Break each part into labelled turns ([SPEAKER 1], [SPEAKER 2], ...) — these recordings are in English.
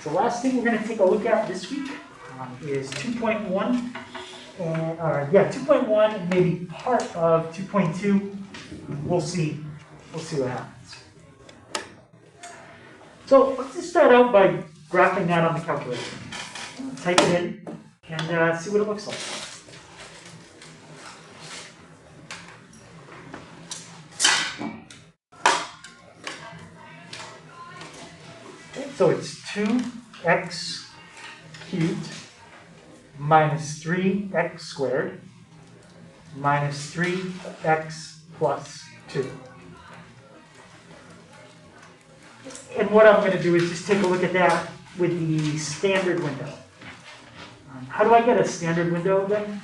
[SPEAKER 1] So last thing we're going to take a look at this week is 2.1. 2.1 and maybe part of 2.2. We'll see what happens. So let's just start out by graphing that on the calculator. Type it in and see what it looks like. Okay, so it's 2x cubed minus 3x squared minus 3x plus 2. And what I'm going to do is just take a look at that with the standard window. How do I get a standard window again?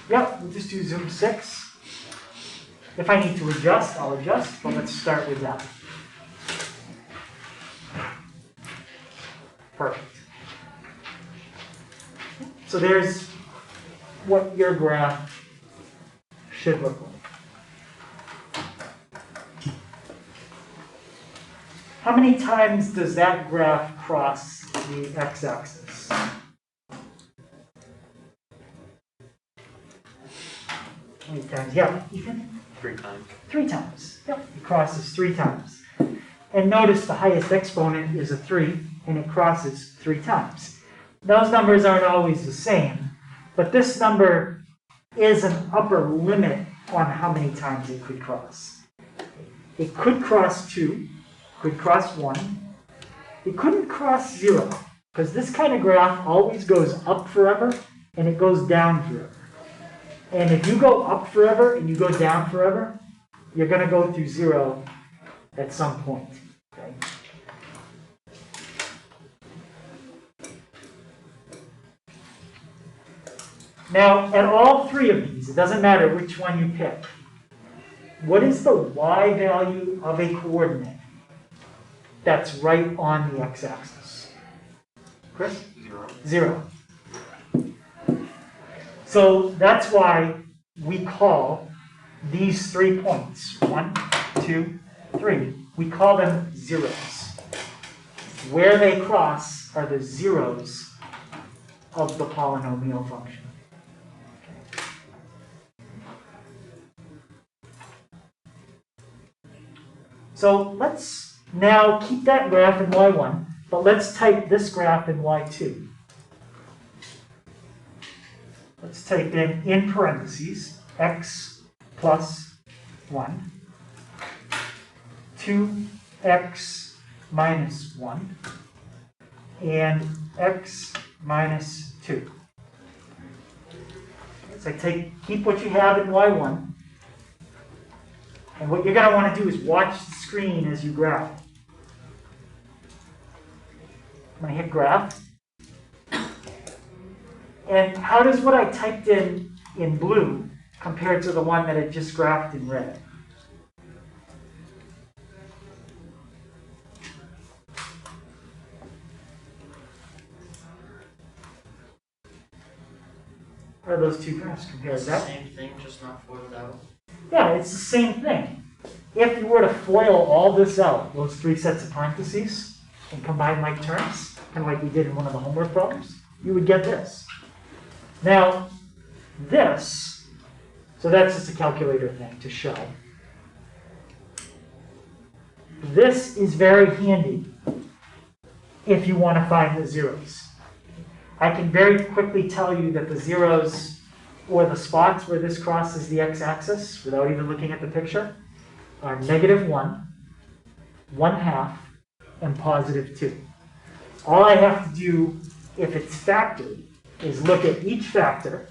[SPEAKER 1] Yep, we'll just do zoom 6. If I need to adjust, I'll adjust, but let's start with that. Perfect. So there's what your graph should look like. How many times does that graph cross the x-axis? How many times? Yeah, Ethan?
[SPEAKER 2] 3 times.
[SPEAKER 1] 3 times. Yep, it crosses 3 times. And notice the highest exponent is a 3, and it crosses 3 times. Those numbers aren't always the same, but this number is an upper limit on how many times it could cross. It could cross 2, could cross 1. It couldn't cross 0, because this kind of graph always goes up forever, and it goes down forever. And if you go up forever and you go down forever, you're going to go through 0 at some point. Okay? Now, at all 3 of these, it doesn't matter which one you pick, what is the y value of a coordinate that's right on the x-axis? Chris? 0. So that's why we call these 3 points, 1, 2, 3, we call them zeros. Where they cross are the zeros of the polynomial function. So let's now keep that graph in y1, but let's type this graph in y2. Let's type in parentheses, x plus 1, 2x minus 1, and x minus 2. So keep what you have in y1, and what you're going to want to do is watch the screen as you graph. I'm going to hit graph. And how does what I typed in blue compare to the one that I just graphed in red? How are those 2 graphs compared?
[SPEAKER 2] It's the same thing, just not foiled out.
[SPEAKER 1] Yeah, it's the same thing. If you were to FOIL all this out, those 3 sets of parentheses, and combine like terms, kind of like we did in one of the homework problems, you would get this. Now, this, so that's just a calculator thing to show. This is very handy if you want to find the zeros. I can very quickly tell you that the zeros, or the spots where this crosses the x-axis, without even looking at the picture, are -1, 1/2, and +2. All I have to do, if it's factored, is look at each factor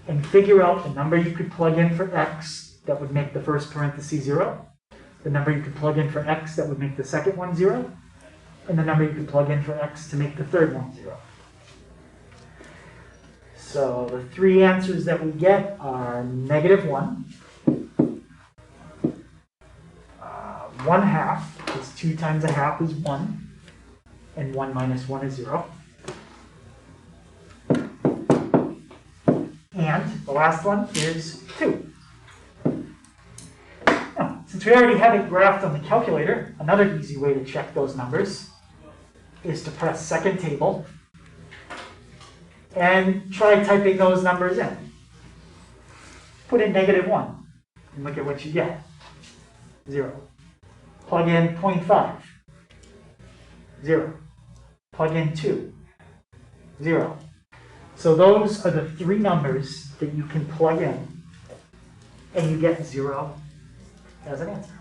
[SPEAKER 1] and figure out the number you could plug in for x that would make the first parenthesis 0, the number you could plug in for x that would make the second one 0, and the number you could plug in for x to make the third one 0. So the 3 answers that we get are -1, 1/2, because 2 times 1/2 is 1, and 1 minus 1 is 0. And the last one is 2. Now, since Since we already have it graphed on the calculator, another easy way to check those numbers is to press second table and try typing those numbers in. Put in -1 and look at what you get. 0. Plug in 0.5. 0. Plug in 2. 0. So those are the three numbers that you can plug in, and you get 0 as an answer.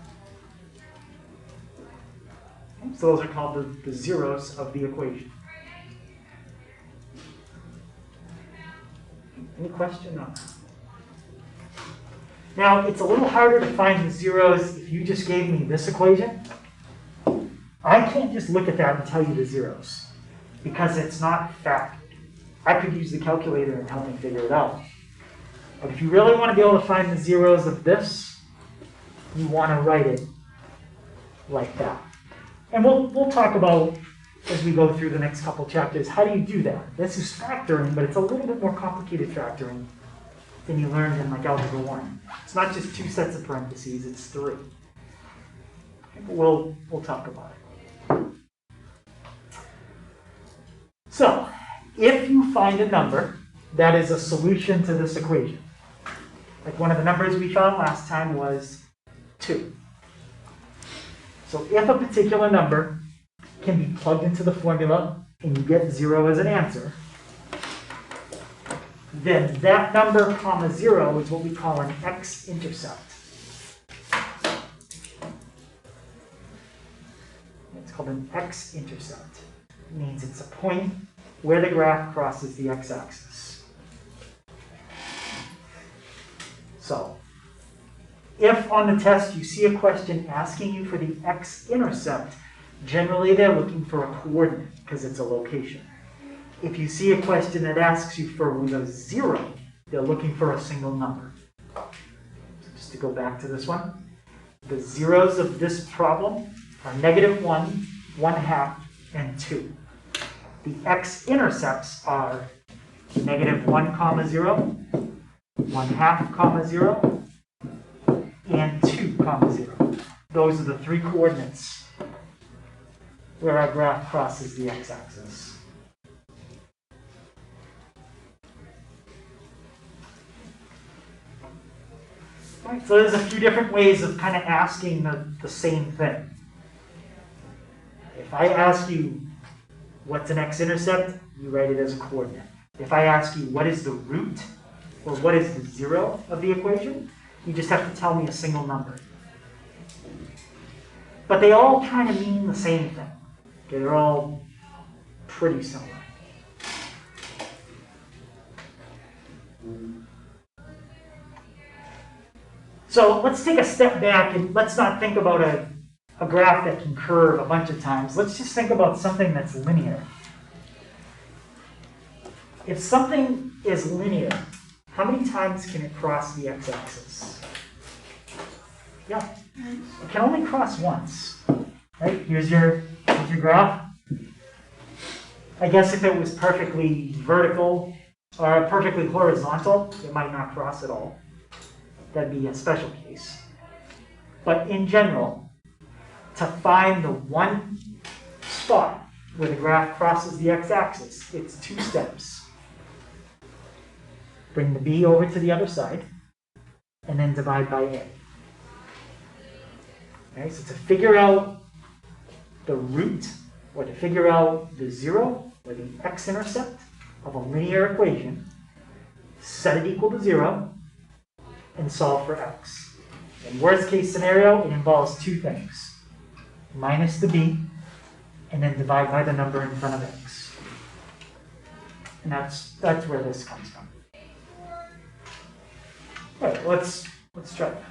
[SPEAKER 1] Okay, so those are called the zeros of the equation. Any question on that? Now, it's a little harder to find the zeros if you just gave me this equation. I can't just look at that and tell you the zeros, because it's not fact. I could use the calculator and help me figure it out. But if you really want to be able to find the zeros of this, you want to write it like that. And we'll talk about, as we go through the next couple chapters, how do you do that? This is factoring, but it's a little bit more complicated factoring than you learned in like Algebra 1. It's not just 2 sets of parentheses, it's 3. But we'll talk about it. So, if you find a number that is a solution to this equation, like one of the numbers we found last time was 2. So if a particular number can be plugged into the formula and you get 0 as an answer, then that number, comma 0, is what we call an X-intercept. It's called an X-intercept. It means it's a point where the graph crosses the x-axis. So, if on the test you see a question asking you for the x-intercept, generally they're looking for a coordinate because it's a location. If you see a question that asks you for the 0, they're looking for a single number. So just to go back to this one, the zeros of this problem are -1, 1/2, and 2. The x-intercepts are -1, comma 0, 1/2, comma 0, and 2, comma 0. Those are the three coordinates where our graph crosses the x-axis. Right, so there's a few different ways of kind of asking the same thing. If I ask you, what's an x-intercept? You write it as a coordinate. If I ask you, what is the root, or what is the 0 of the equation? You just have to tell me a single number. But they all kind of mean the same thing. Okay, they're all pretty similar. So let's take a step back and let's not think about a graph that can curve a bunch of times. Let's just think about something that's linear. If something is linear, how many times can it cross the x-axis? Yeah, it can only cross once. Right? Here's your graph. I guess if it was perfectly vertical or perfectly horizontal, it might not cross at all. That'd be a special case. But in general, to find the one spot where the graph crosses the x-axis, it's 2 steps. Bring the b over to the other side, and then divide by a. Okay, so to figure out the root, or to figure out the 0, or the x-intercept of a linear equation, set it equal to 0, and solve for x. In worst case scenario, it involves 2 things. Minus the b, and then divide by the number in front of x. And that's where this comes from. All right, let's try that.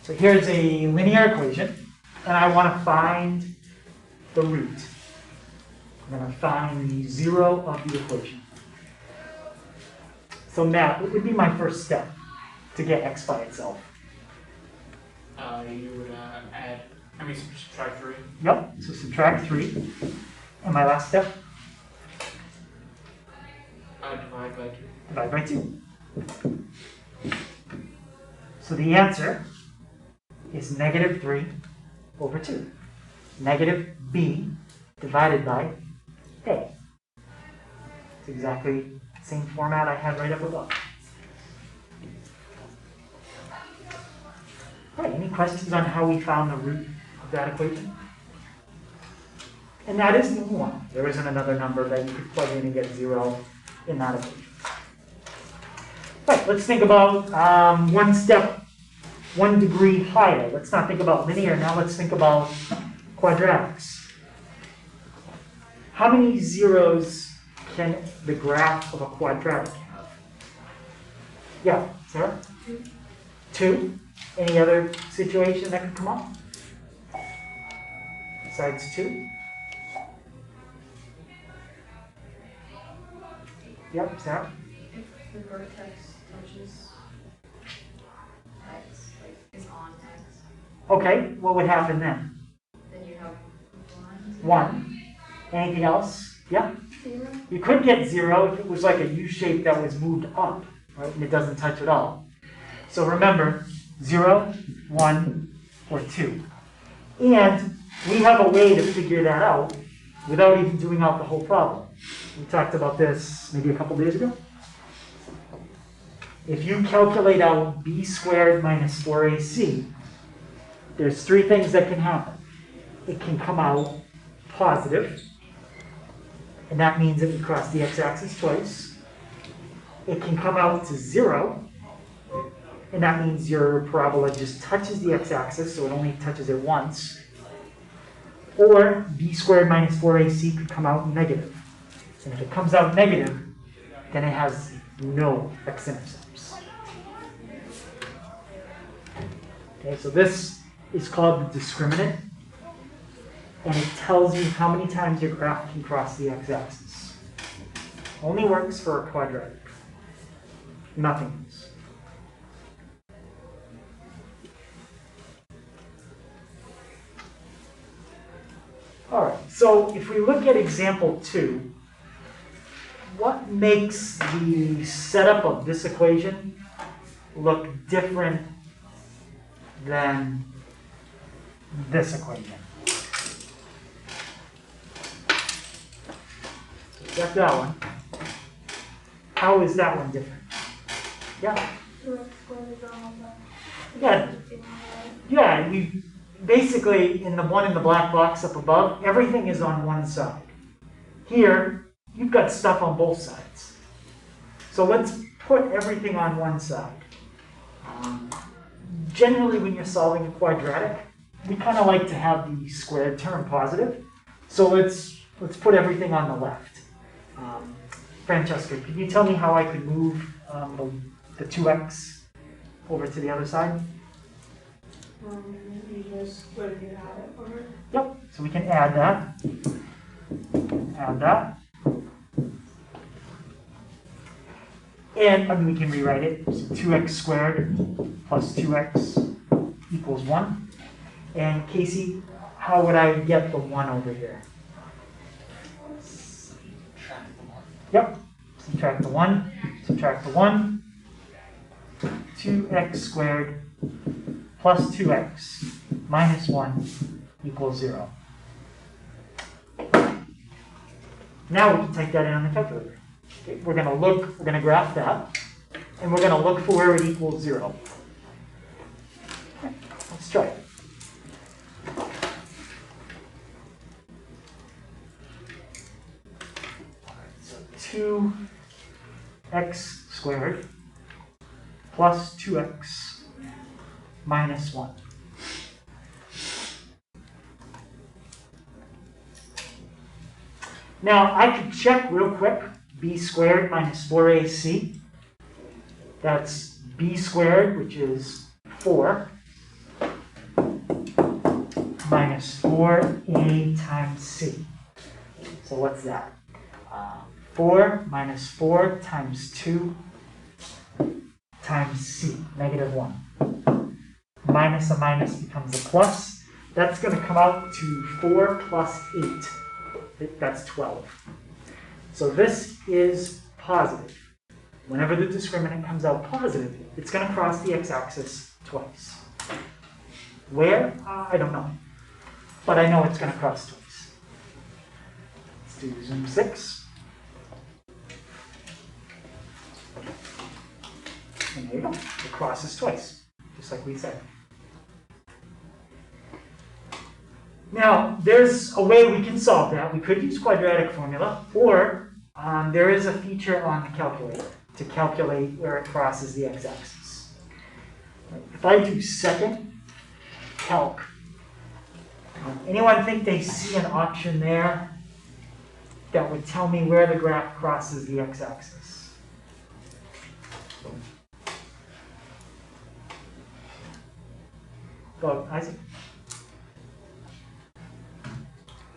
[SPEAKER 1] So here's a linear equation, and I want to find the root. I'm going to find the 0 of the equation. So Matt, what would be my first step to get x by itself?
[SPEAKER 3] You would subtract 3.
[SPEAKER 1] Yep, so subtract 3. And my last step?
[SPEAKER 3] Divide by 2.
[SPEAKER 1] Divide by 2. So the answer is negative 3 over 2. Negative b divided by a. It's exactly the same format I had right up above. All right, any questions on how we found the root of that equation? And that is the only one. There isn't another number that you could plug in and get 0 in that equation. All right, let's think about 1 degree higher. Let's not think about linear now, let's think about quadratics. How many zeros can the graph of a quadratic have? Yeah, Sarah? 2. Any other situation that could come up? Besides 2? Yep, Sarah?
[SPEAKER 4] If the vertex touches X, like is on X,
[SPEAKER 1] Okay, what would happen then?
[SPEAKER 4] then you have
[SPEAKER 1] 1. Anything else? Yeah?
[SPEAKER 4] 0.
[SPEAKER 1] You could get 0 if it was like a U shape that was moved up, right? And it doesn't touch at all. So remember, 0, 1, or 2. And we have a way to figure that out without even doing out the whole problem. We talked about this maybe a couple days ago. If you calculate out b squared minus 4ac, there's 3 things that can happen. It can come out positive, and that means that we cross the x-axis twice. It can come out to 0, and that means your parabola just touches the x-axis, so it only touches it once. Or b squared minus 4ac could come out negative. And if it comes out negative, then it has no x-intercepts. Okay, so this is called the discriminant, and it tells you how many times your graph can cross the x-axis. Only works for a quadratic. Nothing else. All right, so if we look at example 2, what makes the setup of this equation look different than this equation? Check that one. How is that one different? Yeah. Yeah, we basically, in the one in the black box up above, everything is on one side. Here, you've got stuff on both sides. So let's put everything on one side. Generally, when you're solving a quadratic, we kind of like to have the squared term positive. So let's put everything on the left. Francesca, could you tell me how I could move the 2x over to the other side?
[SPEAKER 4] You just where you have it over.
[SPEAKER 1] Yep, so we can add that. Add that. And I mean, we can rewrite it. So 2x squared plus 2x equals 1. And Casey, how would I get the 1 over here? Yep, subtract the 1, subtract the 1. 2x squared plus 2x minus 1 equals 0. Now we can type that in on the calculator. Okay, we're going to graph that, and we're going to look for where it equals 0. Okay, let's try it. So 2x squared plus 2x minus 1. Now, I could check real quick, b squared minus 4ac. That's b squared, which is 4, minus 4a times c. So what's that? 4 minus 4 times 2 times c, negative 1. Minus a minus becomes a plus. That's going to come out to 4 plus 8. That's 12. So this is positive. Whenever the discriminant comes out positive, it's going to cross the x-axis twice. Where? I don't know. But I know it's going to cross twice. Let's do zoom 6. And there you go. It crosses twice, just like we said. Now, there's a way we can solve that. We could use quadratic formula, or there is a feature on the calculator to calculate where it crosses the x-axis. If I do second calc, anyone think they see an option there that would tell me where the graph crosses the x-axis? Go, Isaac.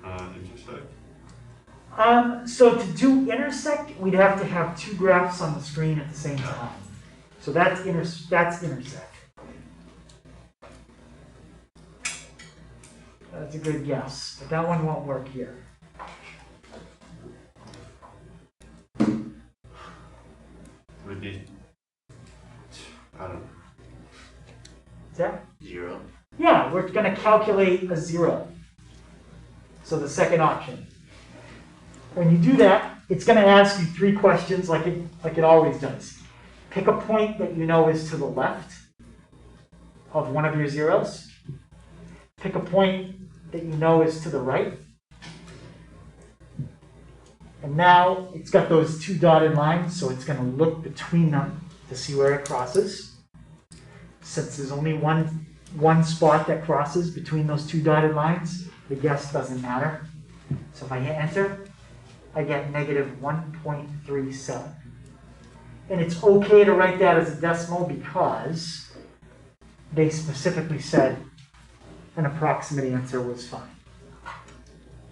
[SPEAKER 5] Intersect.
[SPEAKER 1] So to do intersect, we'd have to have two graphs on the screen at the same time. So that's intersect. That's a good guess, but that one won't work here.
[SPEAKER 5] Would be, I don't know.
[SPEAKER 1] Is that?
[SPEAKER 5] 0.
[SPEAKER 1] Yeah, we're going to calculate a 0. So the second option. When you do that, it's going to ask you 3 questions like it always does. Pick a point that you know is to the left of one of your zeros. Pick a point that you know is to the right. And now it's got those 2 dotted lines, so it's going to look between them to see where it crosses. Since there's only one spot that crosses between those 2 dotted lines, the guess doesn't matter. So if I hit enter, I get negative 1.37. And it's okay to write that as a decimal because they specifically said an approximate answer was fine.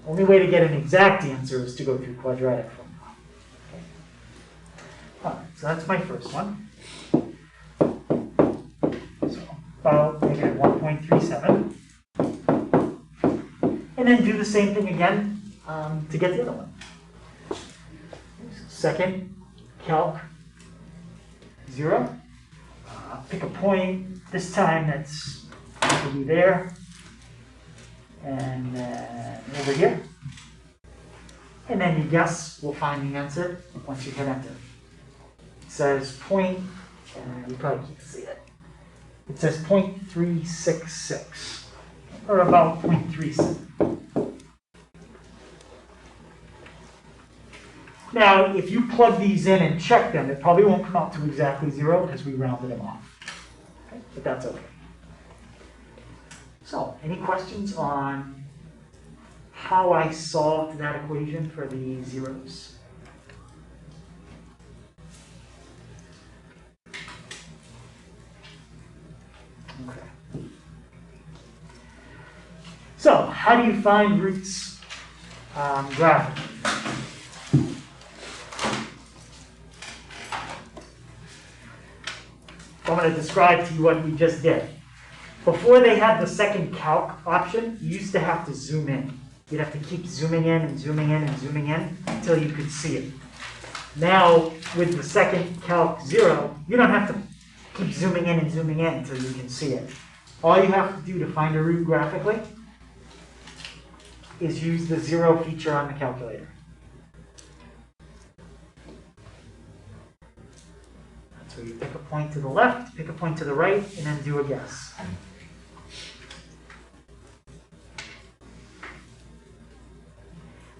[SPEAKER 1] Only way to get an exact answer is to go through quadratic formula. Okay. All right, so that's my first one. So about negative 1.37. And then do the same thing again to get the other one. Second, calc 0. Pick a point, this time that's will be there. And then over here. And then you guess, we'll find the answer once you hit enter. It says point, you probably can't see it. It says 0.366, or about 0.37. Now, if you plug these in and check them, it probably won't come out to exactly 0 because we rounded them off. Okay? But that's okay. So, any questions on how I solved that equation for the zeros? Okay. So, how do you find roots graphically? I'm going to describe to you what we just did. Before they had the second calc option, you used to have to zoom in. You'd have to keep zooming in and zooming in and zooming in until you could see it. Now, with the second calc 0, you don't have to keep zooming in and zooming in until you can see it. All you have to do to find a root graphically is use the 0 feature on the calculator. So you pick a point to the left, pick a point to the right, and then do a guess.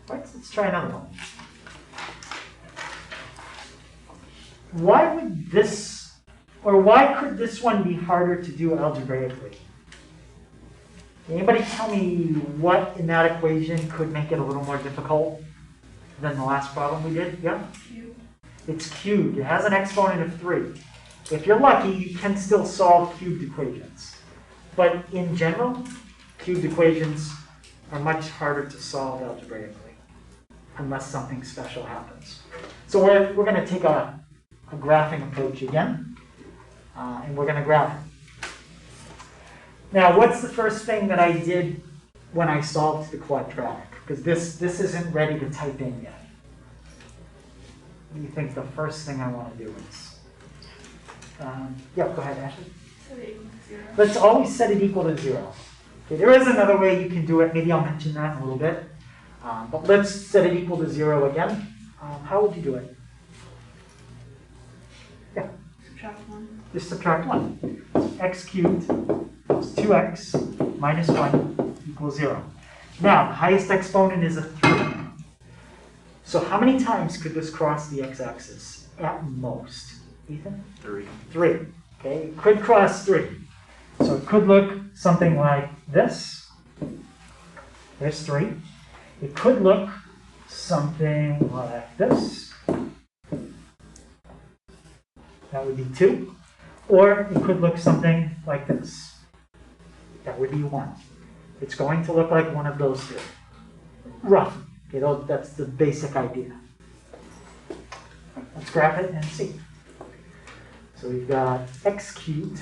[SPEAKER 1] Right, let's try another one. Why would this, or why could this one be harder to do algebraically? Anybody tell me what in that equation could make it a little more difficult than the last problem we did? Yeah? It's cubed. It has an exponent of 3. If you're lucky, you can still solve cubed equations. But in general, cubed equations are much harder to solve algebraically, unless something special happens. So we're going to take a graphing approach again, and we're going to graph it. Now, what's the first thing that I did when I solved the quadratic? Because this isn't ready to type in yet. What do you think the first thing I want to do is? Yeah, go ahead, Ashley.
[SPEAKER 4] Set it equal to 0.
[SPEAKER 1] Let's always set it equal to 0. Okay, there is another way you can do it. Maybe I'll mention that in a little bit. But let's set it equal to 0 again. How would you do it? Yeah,
[SPEAKER 4] Subtract 1.
[SPEAKER 1] just subtract 1. So x cubed plus 2x minus 1 equals 0. Now, the highest exponent is a 3. So how many times could this cross the x-axis? At most. Ethan?
[SPEAKER 5] 3.
[SPEAKER 1] 3. Okay, it could cross 3. So it could look something like this. There's 3. It could look something like this. That would be 2. Or it could look something like this. That would be 1. It's going to look like one of those two. Roughly. Okay, that's the basic idea. Let's graph it and see. So we've got x cubed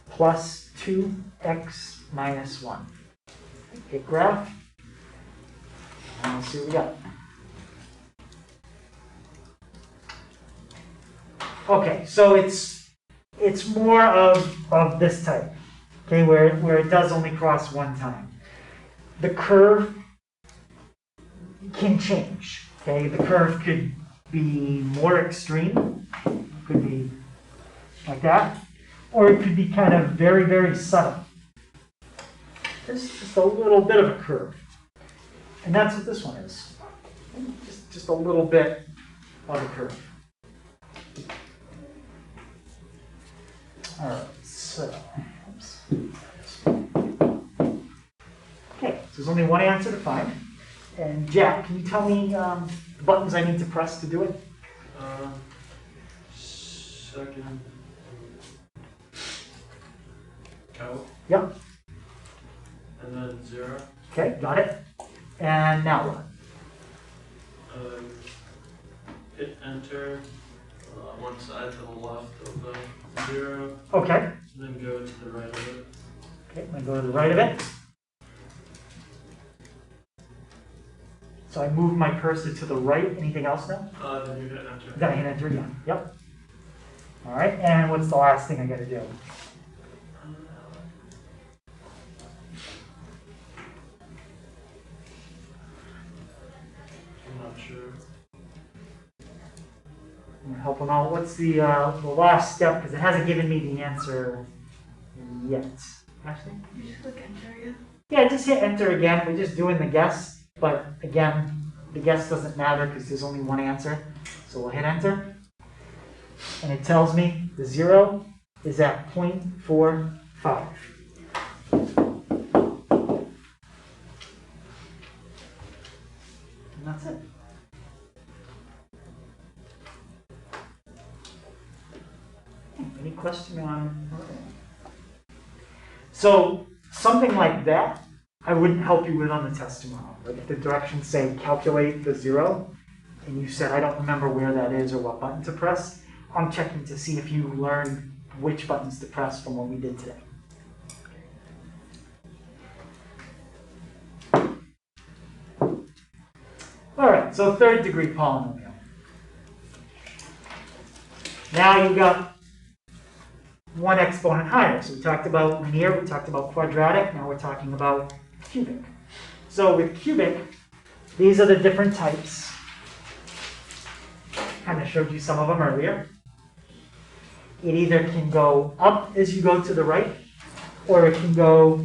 [SPEAKER 1] plus 2x minus 1. Hit graph. And let's see what we got. Okay, so it's more of this type, okay, where it does only cross one time. The curve can change, okay? The curve could be more extreme, could be like that, or it could be kind of very, very subtle. Just a little bit of a curve. And that's what this one is. Just a little bit of a curve. All right, so, oops. Okay, so there's only one answer to find. And Jack, can you tell me the buttons I need to press to do it?
[SPEAKER 2] Second. Out.
[SPEAKER 1] Yep.
[SPEAKER 2] And then 0.
[SPEAKER 1] Okay, got it. And now what?
[SPEAKER 2] Hit enter. One side to the left of the 0.
[SPEAKER 1] Okay.
[SPEAKER 2] And then go to the right of it.
[SPEAKER 1] Okay, I'm going to go to the right of it. So I move my cursor to the right. Anything else now?
[SPEAKER 2] Then you hit enter.
[SPEAKER 1] Then I hit enter again. Yep. All right, and what's the last thing I got to do?
[SPEAKER 2] I'm not sure.
[SPEAKER 1] I'm going to help him out. What's the last step? Because it hasn't given me the answer yet. Actually?
[SPEAKER 4] You just click enter again.
[SPEAKER 1] Yeah, just hit enter again. We're just doing the guess. But again, the guess doesn't matter because there's only one answer. So we'll hit enter. And it tells me the 0 is at 0.45. And that's it. Any question on? So something like that, I wouldn't help you with on the test tomorrow. Like if the directions say calculate the 0, and you said I don't remember where that is or what button to press, I'm checking to see if you learned which buttons to press from what we did today. All right, so third degree polynomial. Now you've got one exponent higher. So we talked about linear, we talked about quadratic, now we're talking about cubic. So with cubic, these are the different types. Kind of showed you some of them earlier. It either can go up as you go to the right, or it can go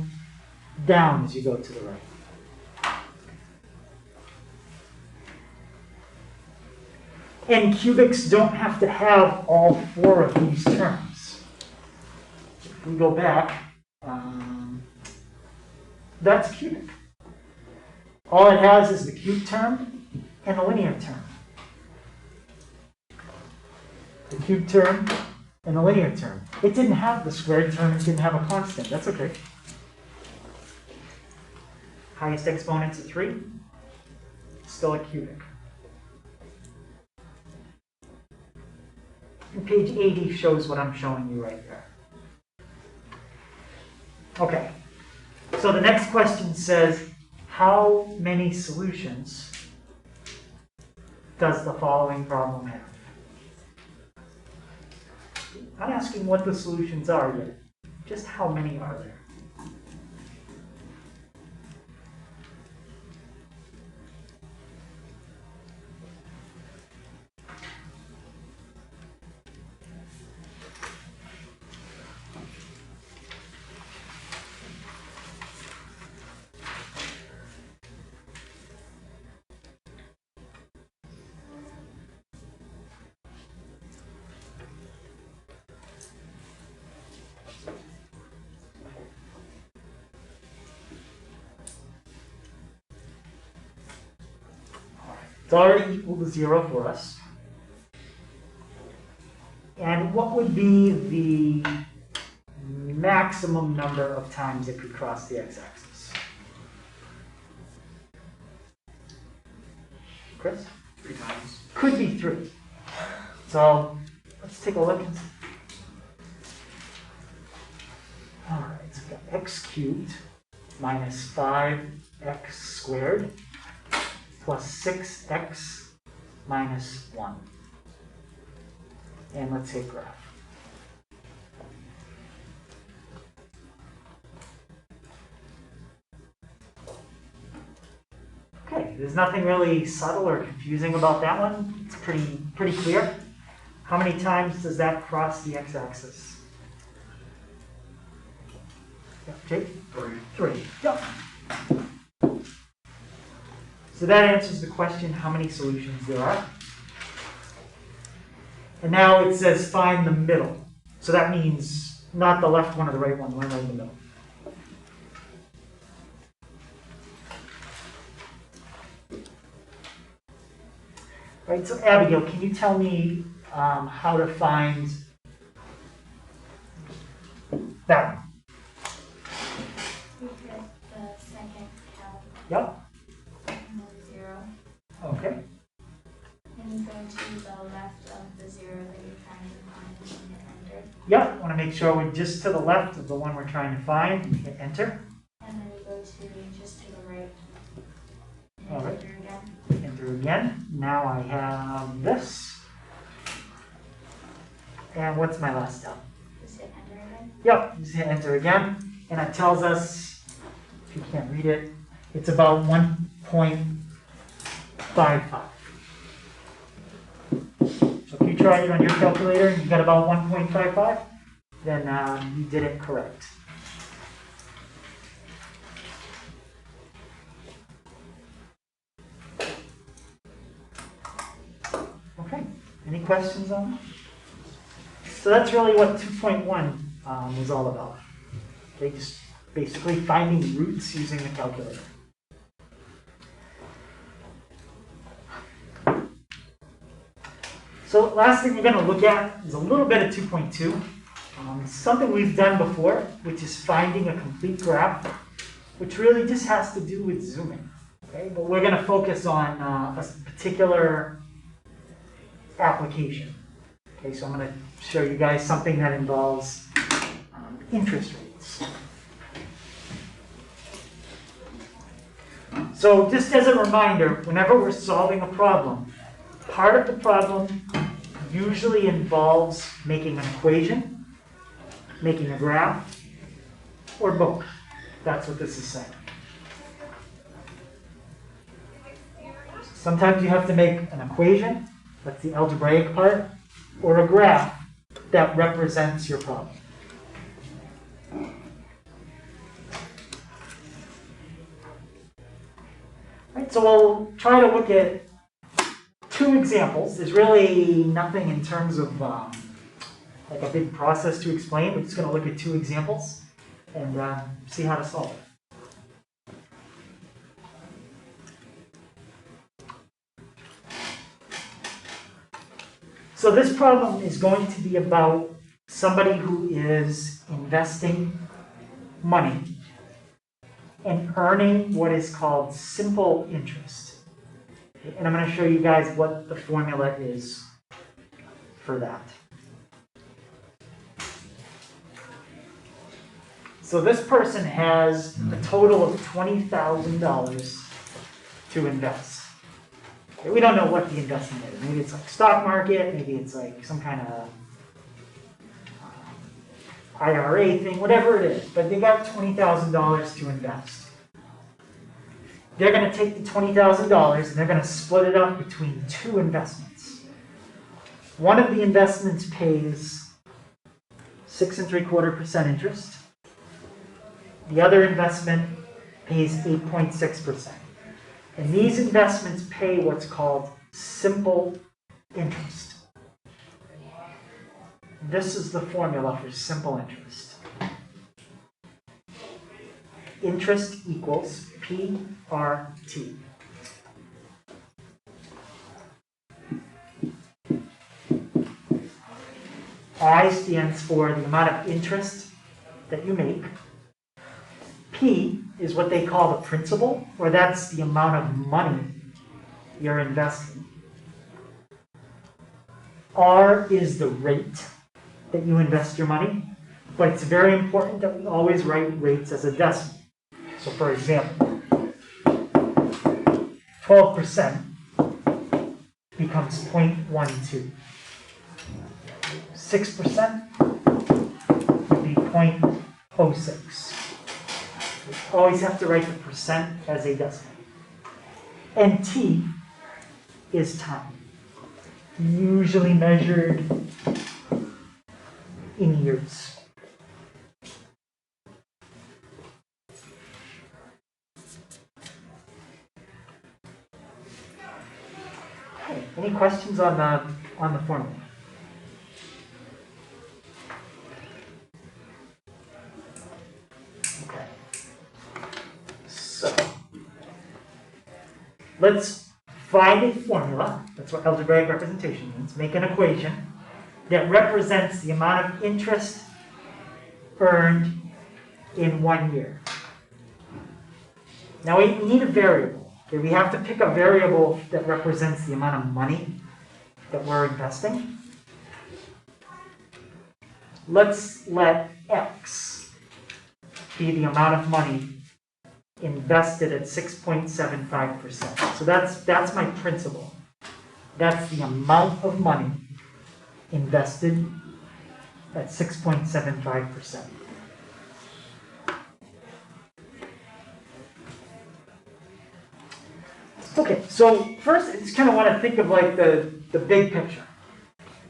[SPEAKER 1] down as you go to the right. And cubics don't have to have all 4 of these terms. If we go back, that's cubic. All it has is the cube term and the linear term. The cube term and the linear term. It didn't have the squared term, it didn't have a constant. That's okay. Highest exponent's a 3. Still a cubic. And page 80 shows what I'm showing you right there. Okay. So the next question says, how many solutions does the following problem have? Not asking what the solutions are yet, just how many are there. It's already equal to 0 for us. And what would be the maximum number of times it could cross the x-axis? Chris?
[SPEAKER 3] 3 times.
[SPEAKER 1] Could be 3. So let's take a look and see. All right, so we've got x cubed minus 5x squared plus 6x minus 1. And let's hit graph. Okay, there's nothing really subtle or confusing about that one. It's pretty clear. How many times does that cross the x-axis? Yeah, Jake?
[SPEAKER 3] 3.
[SPEAKER 1] 3. Yep. So that answers the question how many solutions there are. And now it says find the middle. So that means not the left one or the right one right in the middle. Right, so Abigail, can you tell me how to find that one?
[SPEAKER 6] You get the second count
[SPEAKER 1] Yep.
[SPEAKER 6] and then 0.
[SPEAKER 1] Okay.
[SPEAKER 6] And you go to the left of the 0 that you're trying to find and hit enter.
[SPEAKER 1] Yep. Want to make sure we're just to the left of the one we're trying to find. And hit enter.
[SPEAKER 6] And then you go to just to the right. And
[SPEAKER 1] All right.
[SPEAKER 6] enter again.
[SPEAKER 1] Enter again. Now I have this. And what's my last step?
[SPEAKER 6] Just hit enter again.
[SPEAKER 1] Yep, just hit enter again. And it tells us, if you can't read it, it's about 1.55. So if you tried it on your calculator and you got about 1.55, then you did it correct. Okay, any questions on that? So that's really what 2.1 was all about. Okay, just basically finding roots using the calculator. So last thing we're going to look at is a little bit of 2.2. Something we've done before, which is finding a complete graph, which really just has to do with zooming. Okay, but we're going to focus on a particular application. Okay, so I'm going to show you guys something that involves interest rates. So just as a reminder, whenever we're solving a problem, part of the problem usually involves making an equation, making a graph, or both. That's what this is saying. Sometimes you have to make an equation, that's the algebraic part, or a graph that represents your problem. Right, so we'll try to look at 2 examples. There's really nothing in terms of like a big process to explain. We're just going to look at 2 examples and see how to solve it. So this problem is going to be about somebody who is investing money and earning what is called simple interest. And I'm going to show you guys what the formula is for that. So this person has a total of $20,000 to invest. Okay, we don't know what the investment is. Maybe it's like stock market, maybe it's like some kind of IRA thing, whatever it is, but they got $20,000 to invest. They're going to take the $20,000 and they're going to split it up between two investments. One of the investments pays 6 3/4% interest. The other investment pays 8.6%. And these investments pay what's called simple interest. This is the formula for simple interest. Interest equals PRT. I stands for the amount of interest that you make. P is what they call the principal, or that's the amount of money you're investing. R is the rate that you invest your money, but it's very important that we always write rates as a decimal. So for example, 12% becomes 0.12. 6% would be 0.06. Always have to write the percent as a decimal. And T is time, usually measured in years. Okay, any questions on the formula? Okay. So let's find a formula. That's what algebraic representation means. Make an equation that represents the amount of interest earned in 1 year. Now we need a variable. Okay, we have to pick a variable that represents the amount of money that we're investing. Let's let X be the amount of money invested at 6.75%. So that's my principal. That's the amount of money invested at 6.75%. Okay, so first I just kind of want to think of like the big picture.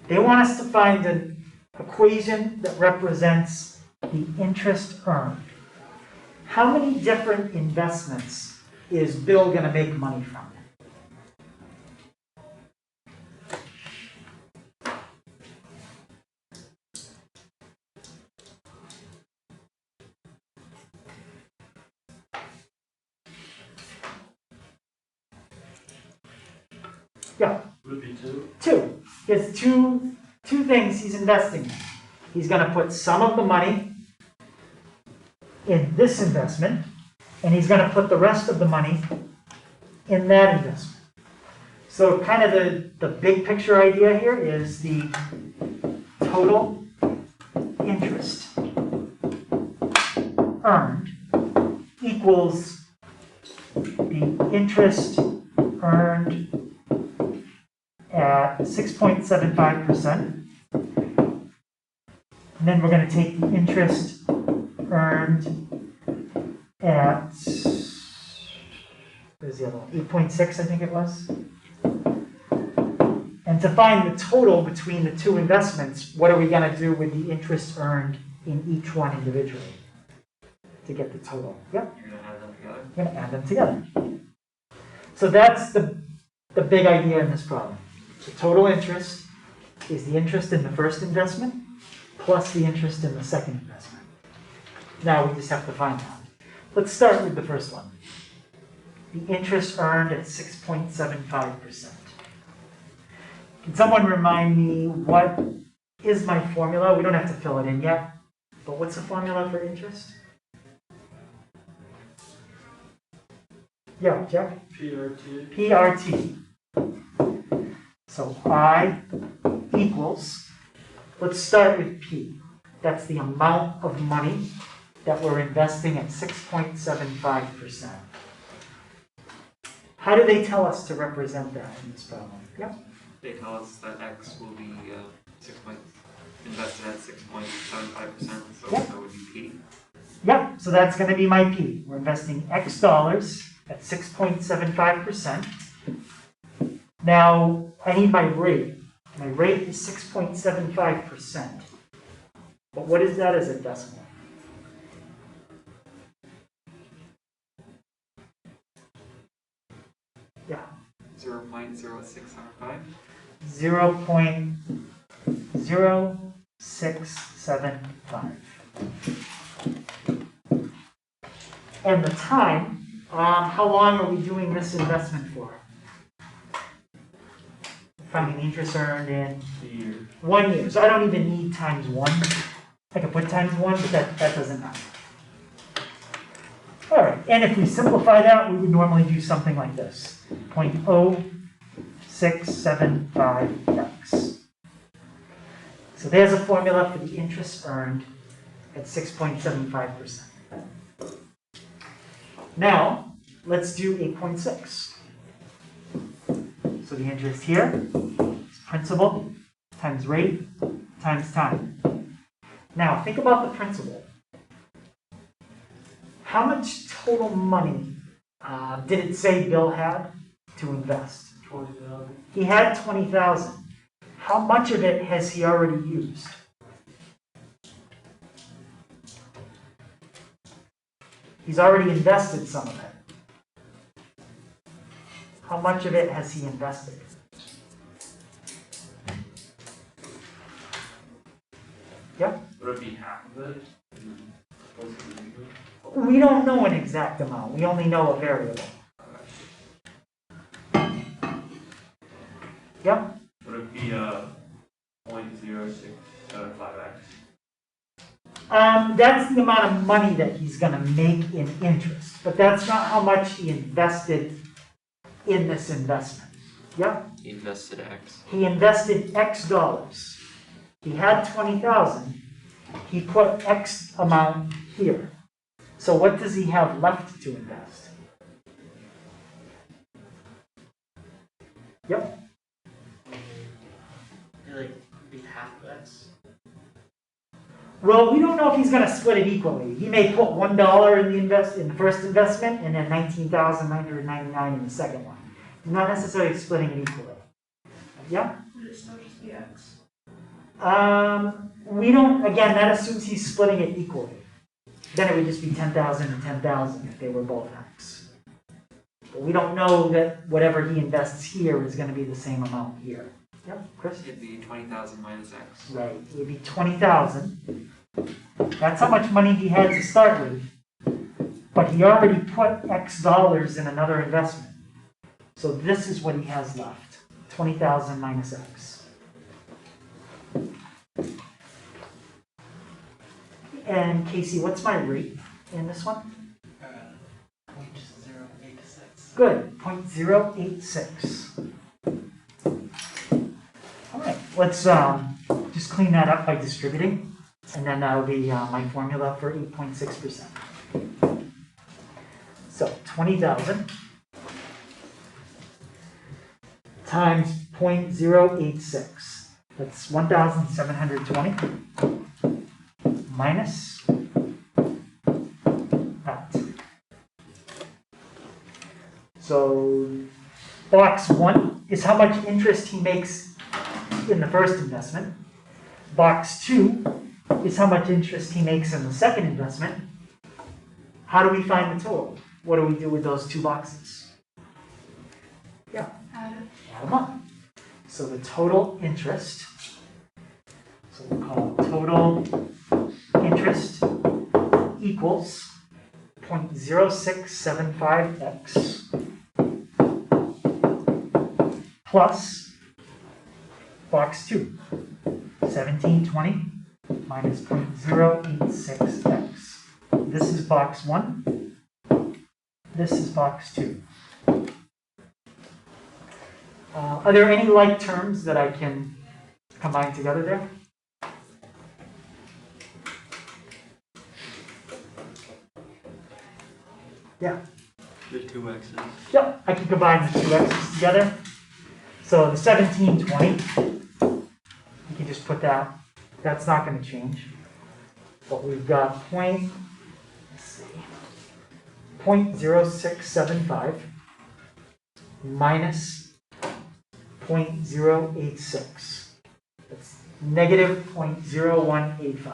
[SPEAKER 1] They want us to find an equation that represents the interest earned. How many different investments is Bill going to make money from? Yeah.
[SPEAKER 2] Would be 2.
[SPEAKER 1] Two. He has two things he's investing in. He's going to put some of the money in this investment, and he's going to put the rest of the money in that investment. So kind of the big picture idea here is the total interest earned equals the interest earned at 6.75%. And then we're going to take the interest earned at, where's the other one? 8.6, I think it was. And to find the total between the two investments, what are we going to do with the interest earned in each one individually to get the total? Yep.
[SPEAKER 3] You're gonna add them together.
[SPEAKER 1] We're going to add them together. So that's the big idea in this problem. The total interest is the interest in the first investment plus the interest in the second investment. Now we just have to find that. Let's start with the first one. The interest earned at 6.75%. Can someone remind me what is my formula? We don't have to fill it in yet, but what's the formula for interest? Yeah, Jack?
[SPEAKER 2] PRT.
[SPEAKER 1] PRT. So I equals, let's start with P. That's the amount of money that we're investing at 6.75%. How do they tell us to represent that in this problem? Yep.
[SPEAKER 3] They tell us that X will be 6 points.
[SPEAKER 7] invested at 6.75%, so
[SPEAKER 1] Yeah.
[SPEAKER 7] that would be P.
[SPEAKER 1] Yep, so that's gonna be my P. We're investing X dollars at 6.75%. Now, I need my rate. My rate is 6.75%. But what is that as a decimal? Yeah,
[SPEAKER 7] 0.0675.
[SPEAKER 1] 0.0675. And the time, how long are we doing this investment for? Finding interest earned in 1 year. So I don't even need times 1. I can put times 1, but that doesn't matter. All right, and if we simplify that, we would normally do something like this. 0.0675x. So there's a formula for the interest earned at 6.75%. Now, let's do 8.6. So the interest here is principal times rate times time. Now, think about the principal. How much total money did it say Bill had to invest?
[SPEAKER 2] 20,000.
[SPEAKER 1] He had 20,000. How much of it has he already used? He's already invested some of it. How much of it has he invested? Yep.
[SPEAKER 2] Would it be half of it?
[SPEAKER 1] We don't know an exact amount. We only know a variable. Yep.
[SPEAKER 2] Would it be 0.0675x?
[SPEAKER 1] That's the amount of money that he's going to make in interest, but that's not how much he invested in this investment. Yep.
[SPEAKER 7] He invested X.
[SPEAKER 1] He invested X dollars. He had 20,000. He put X amount here. So what does he have left to invest? Yep.
[SPEAKER 3] Like, be half of X.
[SPEAKER 1] Well, we don't know if he's going to split it equally. He may put $1 in the first investment and then $19,999 in the second one. He's not necessarily splitting it equally. Yeah?
[SPEAKER 4] Would it still just be X?
[SPEAKER 1] We don't, again, that assumes he's splitting it equally. Then it would just be 10,000 and 10,000 if they were both X. But we don't know that whatever he invests here is going to be the same amount here. Yep, Chris?
[SPEAKER 7] It'd be 20,000 minus X.
[SPEAKER 1] Right, it would be 20,000. That's how much money he had to start with. But he already put X dollars in another investment. So this is what he has left. 20,000 minus X. And Casey, what's my rate in this one?
[SPEAKER 3] 0.086.
[SPEAKER 1] Good, 0.086. All right, let's just clean that up by distributing, and then that'll be my formula for 8.6%. So 20,000 times 0.086. That's 1,720 minus that. So box 1 is how much interest he makes in the first investment. Box 2 is how much interest he makes in the second investment. How do we find the total? What do we do with those two boxes? Yeah,
[SPEAKER 4] Add it.
[SPEAKER 1] add them up. So the total interest, so we'll call it total interest equals 0.0675x plus box 2, 1720 minus 0.086x. This is box 1. This is box 2. Are there any like terms that I can combine together there? Yeah.
[SPEAKER 2] The 2x's.
[SPEAKER 1] Yep, I can combine the two x's together. So the 1720, you can just put that That's not going to change. But we've got let's see, 0.0675 minus 0.086. That's negative 0.0185.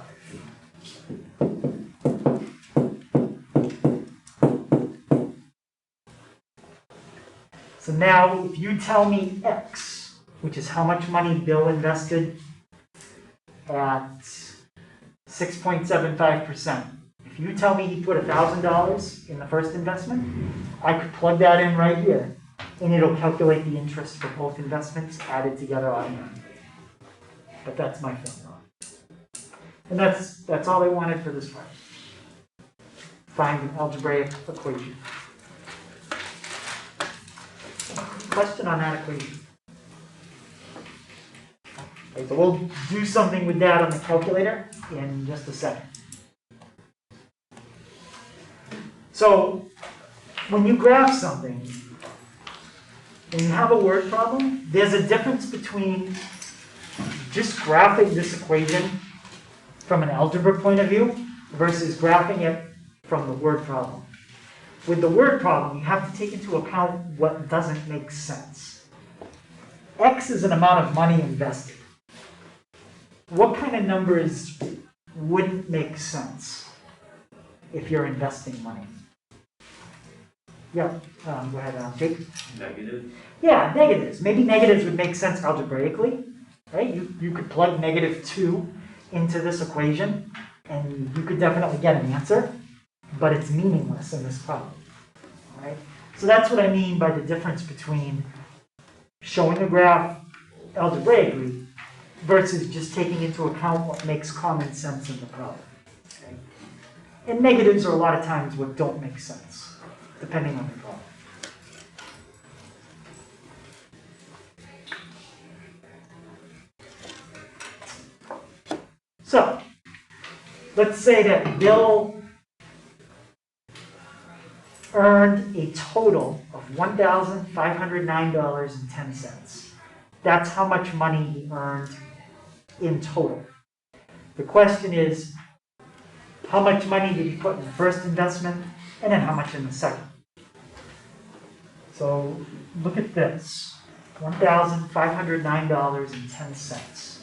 [SPEAKER 1] So now, if you tell me X, which is how much money Bill invested at 6.75%, if you tell me he put $1,000 in the first investment, I could plug that in right here, and it'll calculate the interest for both investments added together on here. But that's my formula. And that's all I wanted for this part. Find an algebraic equation. Question on that equation? Okay, so we'll do something with that on the calculator in just a second. So when you graph something, when you have a word problem, there's a difference between just graphing this equation from an algebra point of view versus graphing it from the word problem. With the word problem, you have to take into account what doesn't make sense. X is an amount of money invested. What kind of numbers wouldn't make sense if you're investing money? Yeah, go ahead, Jake.
[SPEAKER 5] Negative.
[SPEAKER 1] Yeah, negatives. Maybe negatives would make sense algebraically, right? You could plug -2 into this equation, and you could definitely get an answer, but it's meaningless in this problem, right? So that's what I mean by the difference between showing a graph algebraically versus just taking into account what makes common sense in the problem. Okay? And negatives are a lot of times what don't make sense, depending on the problem. So, let's say that Bill earned a total of $1,509.10. That's how much money he earned in total. The question is, how much money did he put in the first investment, and then how much in the second? So look at this, $1,509.10.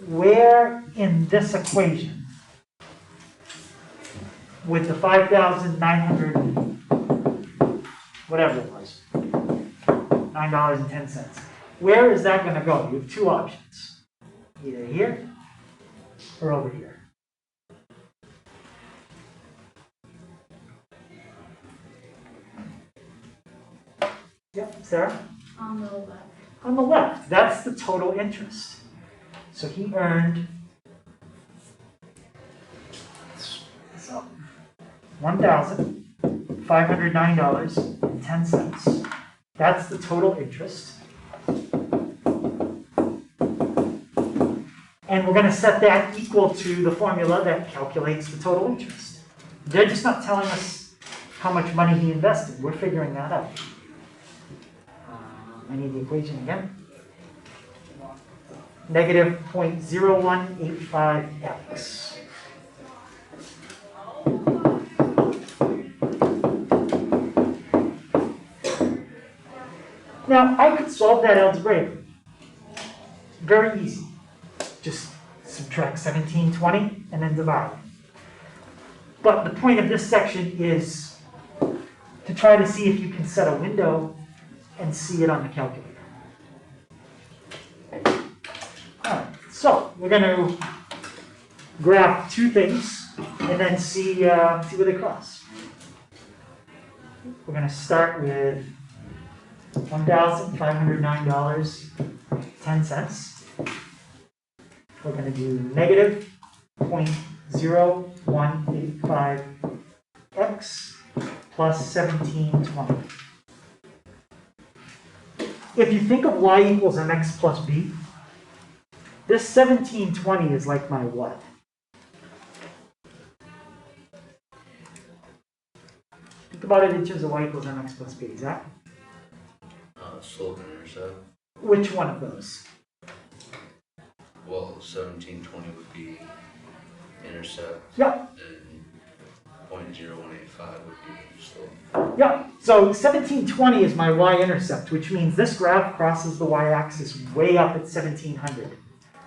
[SPEAKER 1] Where in this equation, with the 5,900, whatever it was, $9.10, where is that going to go? You have two options, either here or over here. Yep, Sarah?
[SPEAKER 6] On the left.
[SPEAKER 1] On the left, that's the total interest. So he earned $1,509.10. That's the total interest. And we're going to set that equal to the formula that calculates the total interest. They're just not telling us how much money he invested. We're figuring that out. I need the equation again. Negative 0.0185x. Now, I could solve that algebraically. Very easy. Just subtract 1720 and then divide. But the point of this section is to try to see if you can set a window and see it on the calculator. Alright, so we're going to graph two things and then see where they cross. We're going to start with $1,509.10. We're going to do negative 0.0185x plus 1720. If you think of y equals mx plus b, this 1720 is like my what? Think about it in terms of y equals mx plus b, Zach.
[SPEAKER 5] slope and intercept.
[SPEAKER 1] Which one of those?
[SPEAKER 5] Well, 1720 would be intercept.
[SPEAKER 1] Yep.
[SPEAKER 5] And 0.0185 would be slope.
[SPEAKER 1] Yeah, so 1720 is my y-intercept, which means this graph crosses the y-axis way up at 1700.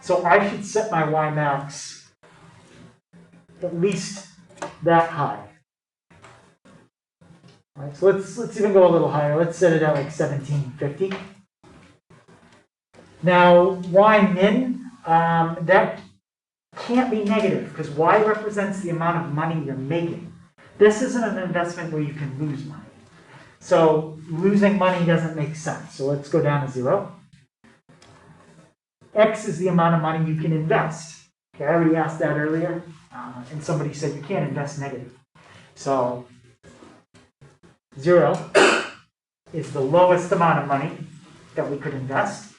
[SPEAKER 1] So I should set my y-max at least that high. All right, so let's even go a little higher. Let's set it at like 1750. Now, y-min, that can't be negative because y represents the amount of money you're making. This isn't an investment where you can lose money. So losing money doesn't make sense. So let's go down to 0. X is the amount of money you can invest. Okay, I already asked that earlier, and somebody said you can't invest negative. So 0 is the lowest amount of money that we could invest.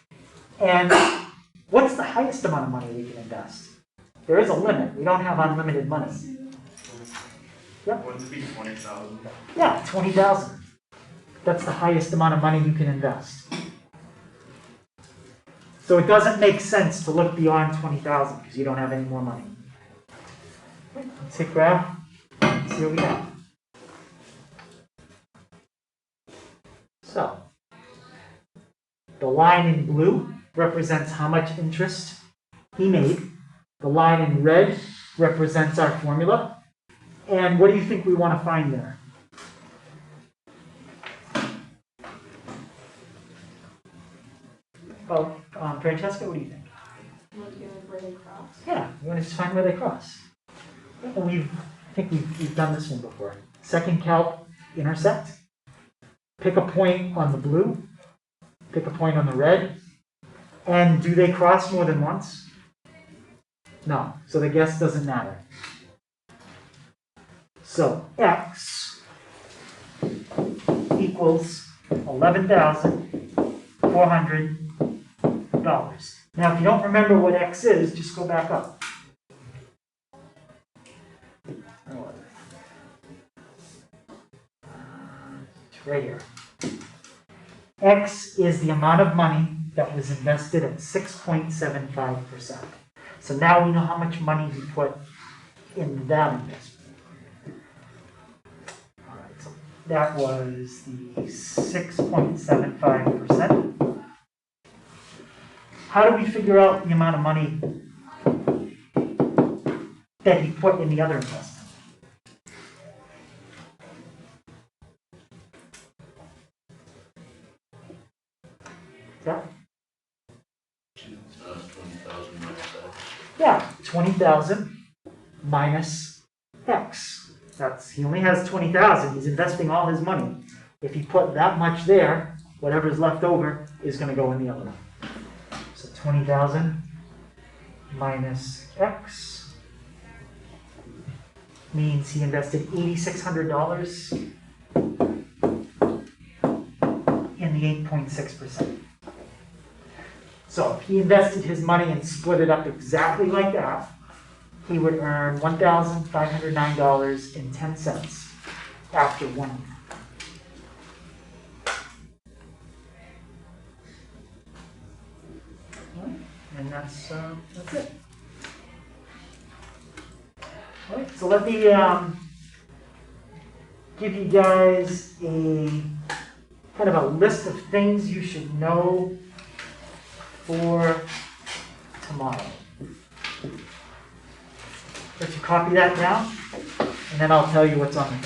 [SPEAKER 1] And what's the highest amount of money we can invest? There is a limit. We don't have unlimited money. Yep.
[SPEAKER 7] Wouldn't it be 20,000?
[SPEAKER 1] Yeah, 20,000. That's the highest amount of money you can invest. So it doesn't make sense to look beyond 20,000 because you don't have any more money. Let's hit graph. Let's see what we got. So, the line in blue represents how much interest he made. The line in red represents our formula. And what do you think we want to find there? Oh, Francesca, what do you think?
[SPEAKER 6] Where they cross.
[SPEAKER 1] Yeah, you want to just find where they cross. And I think we've done this one before. Second calc intersect. Pick a point on the blue. Pick a point on the red. And do they cross more than once? No, so the guess doesn't matter. So X equals $11,400. Now, if you don't remember what X is, just go back up. It's right here. X is the amount of money that was invested at 6.75%. So now we know how much money we put in that investment. All right, so that was the 6.75%. How do we figure out the amount of money that he put in the other investment? Yeah?
[SPEAKER 5] 20,000 minus X.
[SPEAKER 1] Yeah, 20,000 minus X. He only has 20,000. He's investing all his money. If he put that much there, whatever's left over is going to go in the other one. So 20,000 minus X means he invested $8,600 in the 8.6%. So if he invested his money and split it up exactly like that, he would earn $1,509.10 after 1 year. And that's it. All right, so let me give you guys a kind of a list of things you should know for tomorrow. Let you copy that down, and then I'll tell you what's on the